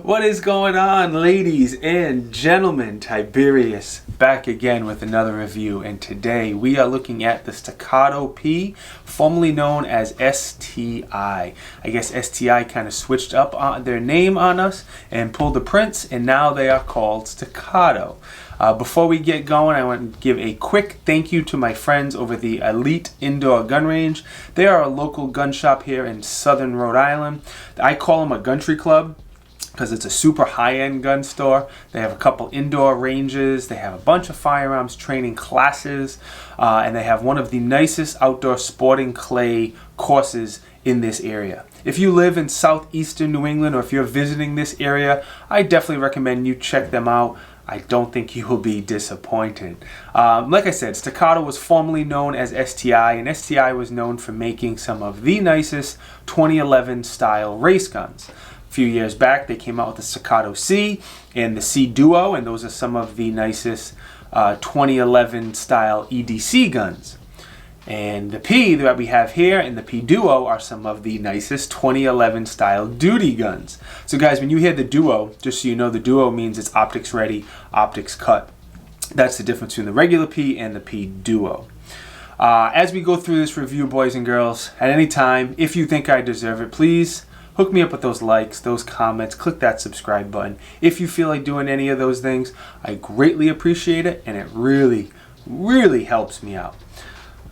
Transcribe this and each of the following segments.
What is going on, ladies and gentlemen? Tiberious back again with another review, and today we are looking at the Staccato P, formerly known as STI. I guess STI kind of switched up on their name on us and pulled the prints, and now they are called Staccato. Before we get going, I want to give a quick thank you to my friends over the Elite Indoor Gun Range. They are a local gun shop here in southern Rhode Island. I call them a country club because it's a super high-end gun store. They have a couple indoor ranges, they have a bunch of firearms training classes, and they have one of the nicest outdoor sporting clay courses in this area. If you live in southeastern New England or if you're visiting this area, I definitely recommend you check them out. I don't think you will be disappointed. Like I said, Staccato was formerly known as STI, and STI was known for making some of the nicest 2011 style race guns. A few years back, they came out with the Staccato C and the C Duo, and those are some of the nicest 2011 style EDC guns. And the P that we have here and the P Duo are some of the nicest 2011 style duty guns. So guys, when you hear the Duo, just so you know, the Duo means it's optics ready, optics cut. That's the difference between the regular P and the P Duo. As we go through this review, boys and girls, at any time, if you think I deserve it, please hook me up with those likes, those comments, click that subscribe button. If you feel like doing any of those things, I greatly appreciate it, and it really, really helps me out.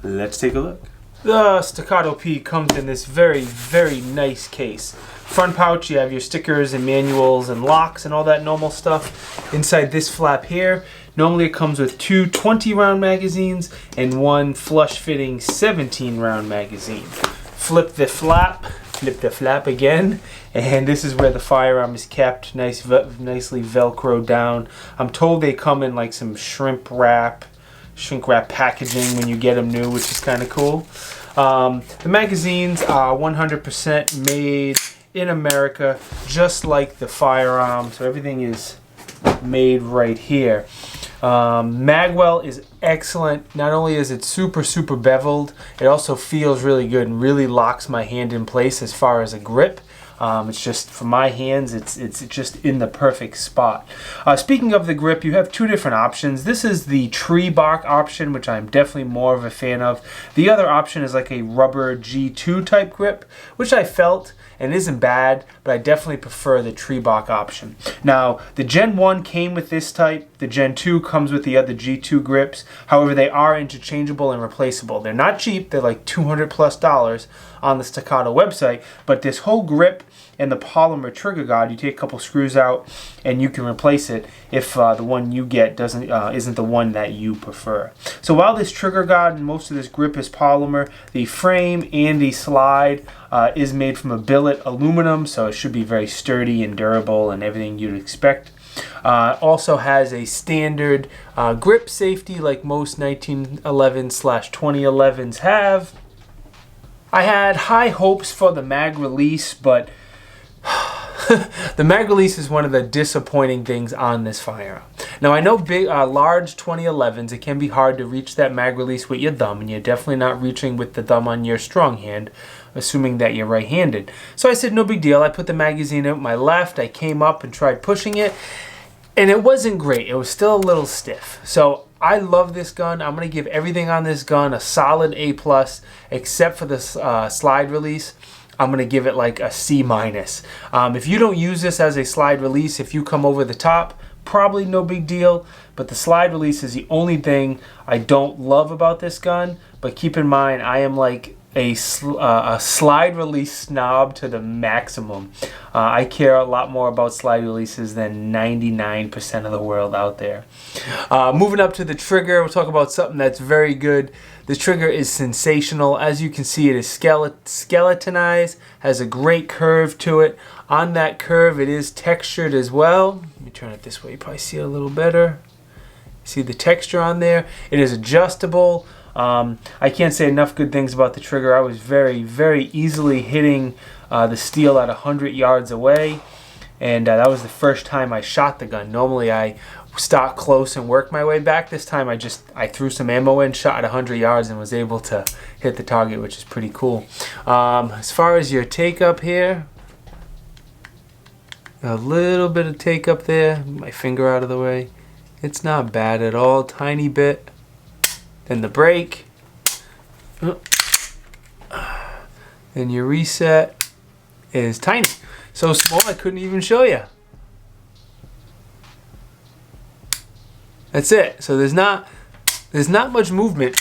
Let's take a look. The Staccato P comes in this very, very nice case. Front pouch, you have your stickers and manuals and locks and all that normal stuff. Inside this flap here, normally it comes with two 20-round magazines and one flush-fitting 17-round magazine. Flip the flap again, and this is where the firearm is kept, nicely velcroed down. I'm told they come in like some shrink wrap packaging when you get them new, which is kind of cool. The magazines are 100% made in America, just like the firearm, so everything is made right here. Magwell is excellent. Not only is it super beveled, it also feels really good and really locks my hand in place as far as a grip. It's just, for my hands, it's just in the perfect spot. Speaking of the grip, you have two different options. This is the tree bark option, which I'm definitely more of a fan of. The other option is like a rubber G2 type grip, which I felt and isn't bad, but I definitely prefer the tree bark option. Now, the Gen 1 came with this type. The Gen 2 comes with the other G2 grips. However, they are interchangeable and replaceable. They're not cheap. They're like $200+ on the Staccato website, but this whole grip and the polymer trigger guard, you take a couple screws out and you can replace it if the one you get isn't the one that you prefer. So while this trigger guard and most of this grip is polymer, the frame and the slide is made from a billet aluminum, so it should be very sturdy and durable and everything you'd expect. Also has a standard grip safety like most 1911/2011s have. I had high hopes for the mag release, but the mag release is one of the disappointing things on this firearm. Now, I know big, large 2011s, it can be hard to reach that mag release with your thumb, and you're definitely not reaching with the thumb on your strong hand, assuming that you're right-handed. So I said, no big deal. I put the magazine in with my left. I came up and tried pushing it, and it wasn't great. It was still a little stiff. So I love this gun. I'm going to give everything on this gun a solid A+, except for the slide release. I'm going to give it like a C-. If you don't use this as a slide release, if you come over the top, probably no big deal. But the slide release is the only thing I don't love about this gun. But keep in mind, I am like a slide release snob to the maximum. I care a lot more about slide releases than 99% of the world out there. Moving up to the trigger, we'll talk about something that's very good. The trigger is sensational. As you can see, it is skeletonized, has a great curve to it. On that curve, it is textured as well. Let me turn it this way, you probably see it a little better. See the texture on there? It is adjustable. I can't say enough good things about the trigger. I was very easily hitting the steel at 100 yards away, and that was the first time I shot the gun. Normally I start close and work my way back. This time I threw some ammo in, shot at 100 yards, and was able to hit the target, which is pretty cool. As far as your take up here, A little bit of take up there. My finger out of the way. It's not bad at all. Tiny bit. Then the brake. Then your reset is tiny. So small I couldn't even show you. That's it. So there's not much movement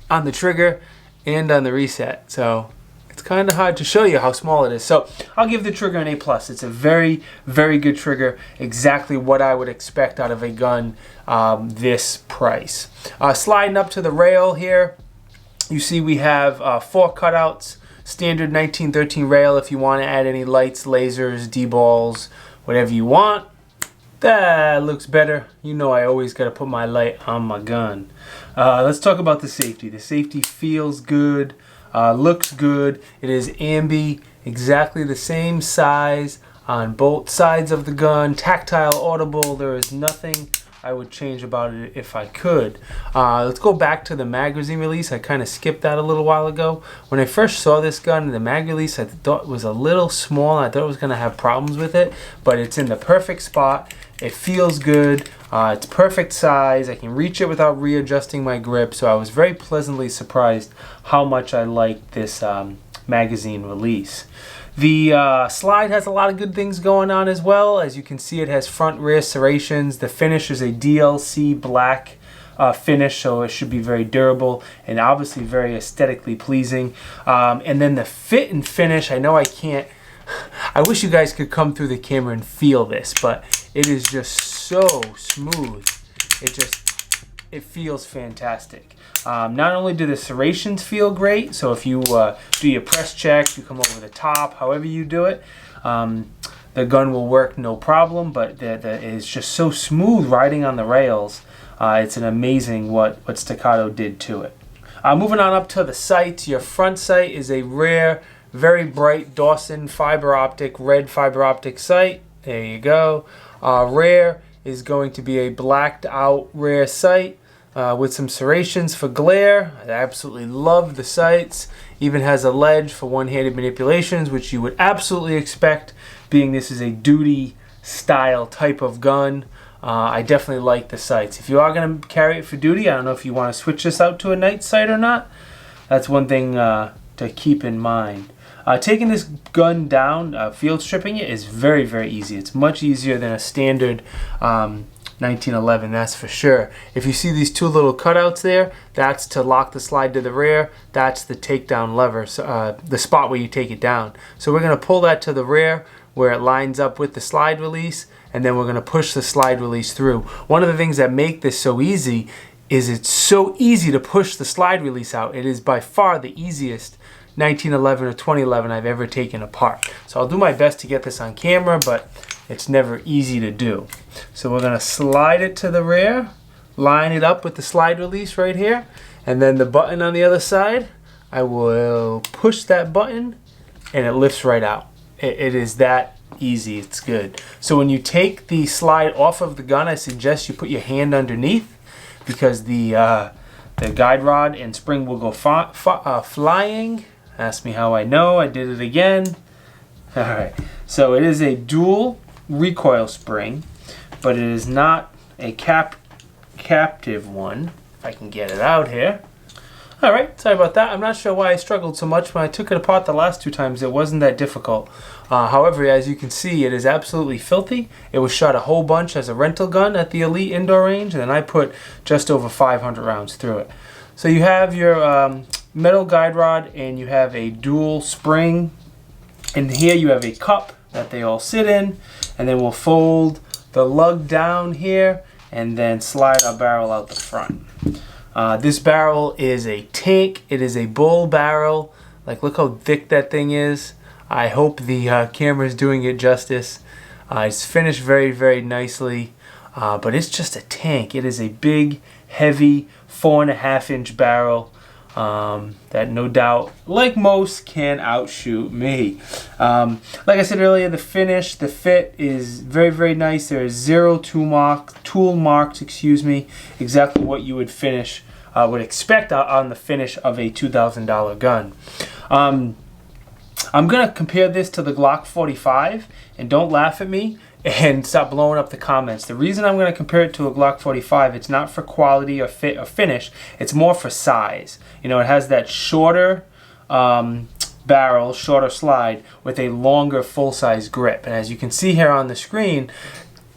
on the trigger and on the reset. So it's kind of hard to show you how small it is. So I'll give the trigger an A+. It's a very, very good trigger. Exactly what I would expect out of a gun this price. Sliding up to the rail here, you see we have 4 cutouts. Standard 1913 rail if you want to add any lights, lasers, D-balls, whatever you want. That looks better. You know I always got to put my light on my gun. Let's talk about the safety. The safety feels good, looks good. It is ambi, exactly the same size on both sides of the gun. Tactile, audible. There is nothing I would change about it if I could. Let's go back to the magazine release. I kind of skipped that a little while ago. When I first saw this gun, the mag release, I thought it was a little small. I thought it was going to have problems with it, but it's in the perfect spot. It feels good. It's perfect size. I can reach it without readjusting my grip, so I was very pleasantly surprised how much I liked this magazine release. The slide has a lot of good things going on as well. As you can see, it has front rear serrations. The finish is a DLC black finish, so it should be very durable and obviously very aesthetically pleasing. And then the fit and finish, I know I can't, I wish you guys could come through the camera and feel this, but it is just so smooth. It feels fantastic. Not only do the serrations feel great, so if you do your press check, you come over the top, however you do it, the gun will work no problem, but it's just so smooth riding on the rails. It's an amazing what Staccato did to it. Moving on up to the sights, your front sight is a rare, very bright Dawson red fiber optic sight. There you go. Rear is going to be a blacked out rear sight. With some serrations for glare. I absolutely love the sights. Even has a ledge for one-handed manipulations, which you would absolutely expect, being this is a duty style type of gun. I definitely like the sights. If you are going to carry it for duty, I don't know if you want to switch this out to a night sight or not. That's one thing to keep in mind. Taking this gun down, field stripping it, is very, very easy. It's much easier than a standard 1911, that's for sure. If you see these 2 little cutouts there, that's to lock the slide to the rear. That's the takedown lever, so, the spot where you take it down. So we're going to pull that to the rear where it lines up with the slide release, and then we're going to push the slide release through. One of the things that make this so easy is it's so easy to push the slide release out. It is by far the easiest 1911 or 2011 I've ever taken apart. So I'll do my best to get this on camera, but it's never easy to do. So we're going to slide it to the rear, line it up with the slide release right here, and then the button on the other side, I will push that button and it lifts right out. It is that easy. It's good. So when you take the slide off of the gun, I suggest you put your hand underneath, because the guide rod and spring will go flying. Ask me how I know. I did it again. All right. So it is a dual recoil spring, but it is not a captive one. If I can get it out here. All right, sorry about that. I'm not sure why I struggled so much. When I took it apart the last 2 times, it wasn't that difficult. However, as you can see, it is absolutely filthy. It was shot a whole bunch as a rental gun at the Elite Indoor Range, and then I put just over 500 rounds through it. So you have your metal guide rod, and you have a dual spring. And here you have a cup that they all sit in, and then we'll fold the lug down here and then slide our barrel out the front. This barrel is a tank. It is a bull barrel. Like, look how thick that thing is. I hope the camera is doing it justice. It's finished very, very nicely, but it's just a tank. It is a big, heavy 4.5-inch barrel. That no doubt, like most, can outshoot me. Like I said earlier, the finish, the fit is very, very nice. There is 0 tool marks, exactly what you would would expect on the finish of a $2,000 gun. I'm going to compare this to the Glock 45, and don't laugh at me. and stop blowing up the comments. The reason I'm going to compare it to a Glock 45, it's not for quality or fit or finish. It's more for size. You know, it has that shorter barrel, shorter slide with a longer full-size grip. And as you can see here on the screen,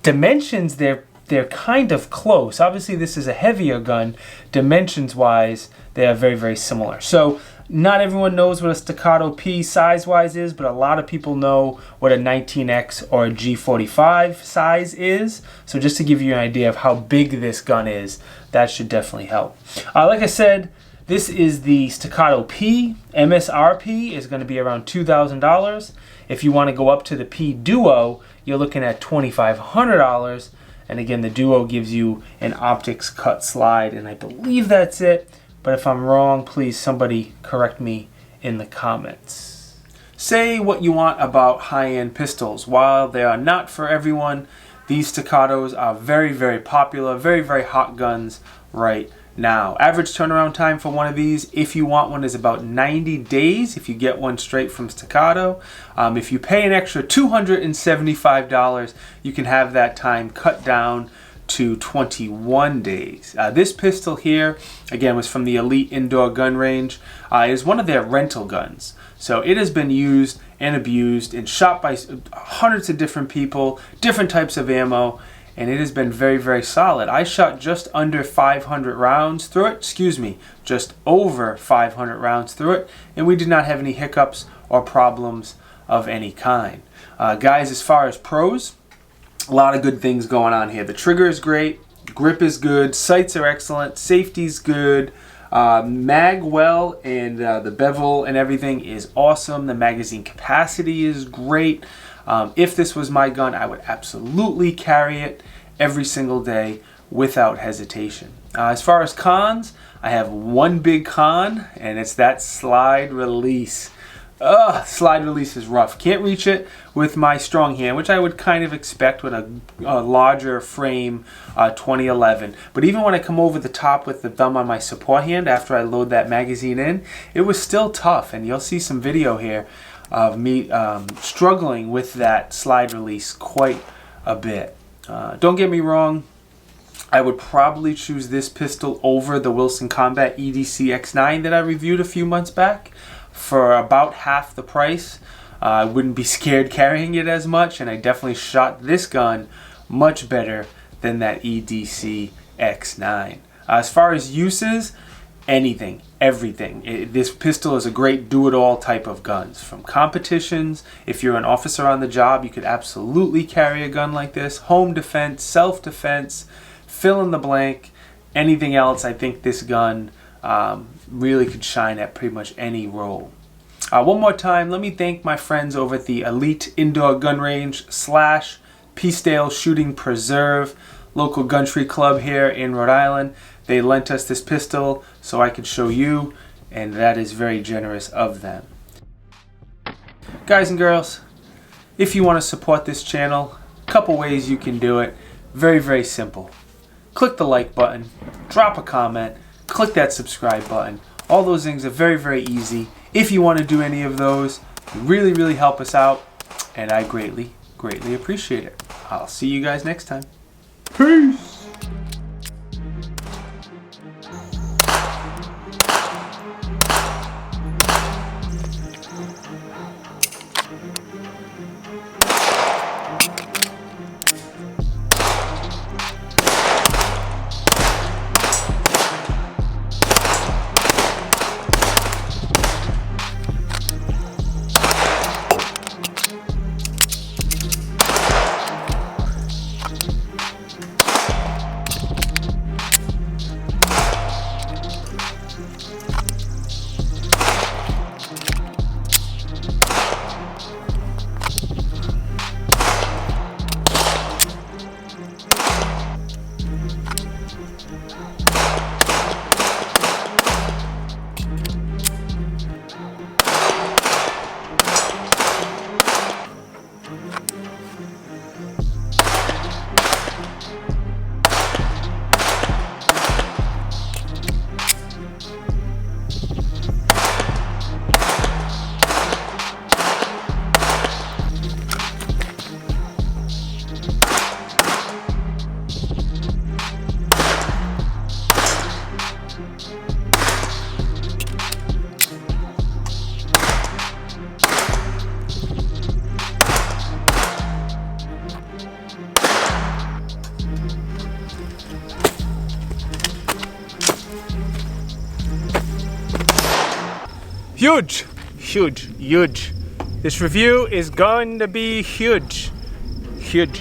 dimensions, they're kind of close. Obviously, this is a heavier gun. Dimensions-wise, they are very, very similar. So not everyone knows what a Staccato P size-wise is, but a lot of people know what a 19X or a G45 size is. So just to give you an idea of how big this gun is, that should definitely help. Like I said, this is the Staccato P. MSRP is going to be around $2,000. If you want to go up to the P Duo, you're looking at $2,500. And again, the Duo gives you an optics cut slide, and I believe that's it. But if I'm wrong, please somebody correct me in the comments. Say what you want about high-end pistols. While they are not for everyone, these Staccatos are very, very popular, very, very hot guns right now. Average turnaround time for one of these, if you want one, is about 90 days if you get one straight from Staccato. If you pay an extra $275, you can have that time cut down to 21 days. This pistol here, again, was from the Elite Indoor Gun Range. It is one of their rental guns. So it has been used and abused and shot by hundreds of different people, different types of ammo, and it has been very, very solid. I shot just under 500 rounds through it, just over 500 rounds through it, and we did not have any hiccups or problems of any kind. Guys, as far as pros, a lot of good things going on here. The trigger is great, grip is good, sights are excellent, safety's good, mag well, and the bevel and everything is awesome. The magazine capacity is great. If this was my gun, I would absolutely carry it every single day without hesitation. As far as cons, I have one big con, and it's that slide release. Slide release is rough. Can't reach it with my strong hand, which I would kind of expect with a larger frame 2011. But even when I come over the top with the thumb on my support hand after I load that magazine in, it was still tough. And you'll see some video here of me struggling with that slide release quite a bit. Don't get me wrong, I would probably choose this pistol over the Wilson Combat EDC X9 that I reviewed a few months back. For about half the price, I wouldn't be scared carrying it as much, and I definitely shot this gun much better than that EDC X9. As far as uses, anything, everything. This pistol is a great do-it-all type of guns. From competitions, if you're an officer on the job, you could absolutely carry a gun like this. Home defense, self-defense, fill in the blank, anything else. I think this gun really could shine at pretty much any role. One more time, let me thank my friends over at the Elite Indoor Gun Range / Peacedale Shooting Preserve, local gun tree club here in Rhode Island. They lent us this pistol so I could show you, and that is very generous of them. Guys and girls, if you want to support this channel, a couple ways you can do it. Very, very simple. Click the like button, drop a comment, click that subscribe button. All those things are very, very easy. If you want to do any of those, you really, really help us out, and I greatly, greatly appreciate it. I'll see you guys next time. Peace! Huge, huge, huge. This review is going to be huge, huge.